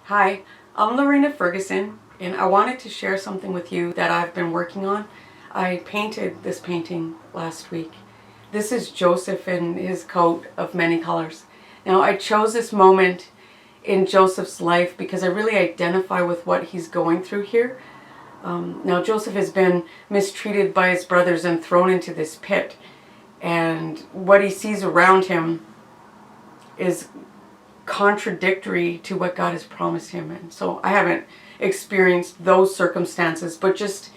Hi, I'm Lorena Ferguson, and I wanted to share something with you that I've been working on. I painted this painting last week. This is Joseph in his coat of many colors. Now, I chose this moment in Joseph's life because I really identify with what he's going through here. Now, Joseph has been mistreated by his brothers and thrown into this pit, and what he sees around him is contradictory to what God has promised him. And so I haven't experienced those circumstances, but just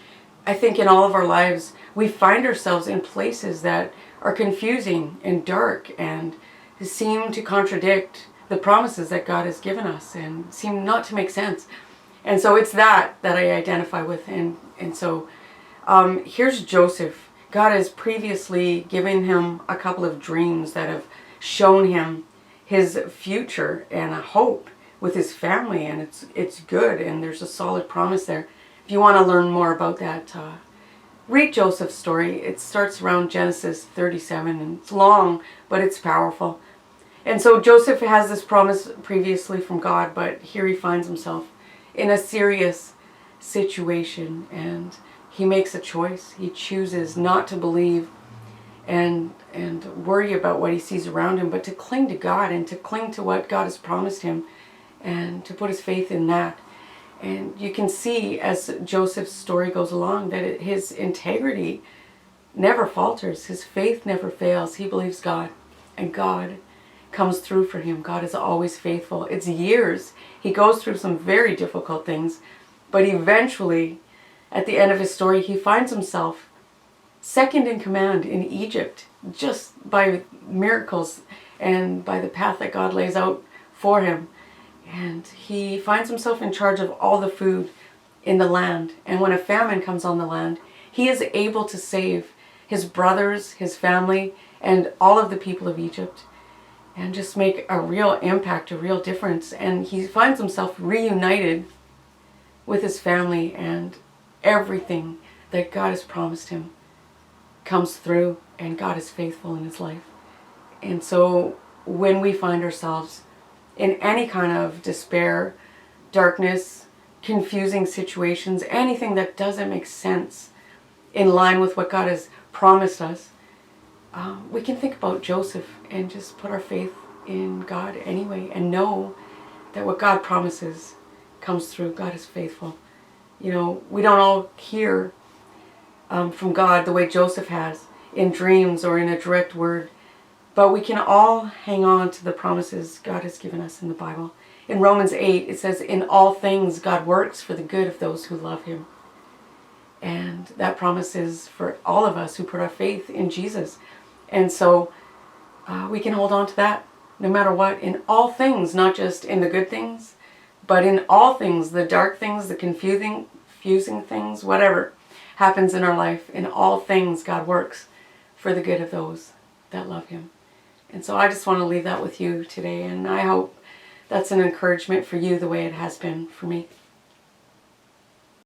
I think in all of our lives we find ourselves in places that are confusing and dark and seem to contradict the promises that God has given us and seem not to make sense. And so it's that I identify with. And so here's Joseph. God has previously given him a couple of dreams that have shown him his future and a hope with his family, and it's good, and there's a solid promise there. If you want to learn more about that, read Joseph's story. It starts around Genesis 37, and it's long, but it's powerful. And so Joseph has this promise previously from God, but here he finds himself in a serious situation, and he makes a choice. He chooses not to believe and worry about what he sees around him, but to cling to God and to cling to what God has promised him and to put his faith in that. And you can see as Joseph's story goes along that his integrity never falters. His faith never fails. He believes God, and God comes through for him. God is always faithful. It's years. He goes through some very difficult things, but eventually, at the end of his story, he finds himself second in command in Egypt, just by miracles and by the path that God lays out for him. And he finds himself in charge of all the food in the land. And when a famine comes on the land, he is able to save his brothers, his family, and all of the people of Egypt, and just make a real impact, a real difference. And he finds himself reunited with his family, and everything that God has promised him comes through, and God is faithful in his life. And so when we find ourselves in any kind of despair, darkness, confusing situations, anything that doesn't make sense in line with what God has promised us, we can think about Joseph and just put our faith in God anyway and know that what God promises comes through. God is faithful. You know, we don't all hear from God the way Joseph has in dreams or in a direct word, but we can all hang on to the promises God has given us in the Bible. In Romans 8 it says, in all things God works for the good of those who love him. And that promise is for all of us who put our faith in Jesus. And so we can hold on to that no matter what, in all things, not just in the good things, but in all things, the dark things, the confusing things, whatever happens in our life, in all things God works for the good of those that love him. And so I just want to leave that with you today, and I hope that's an encouragement for you the way it has been for me.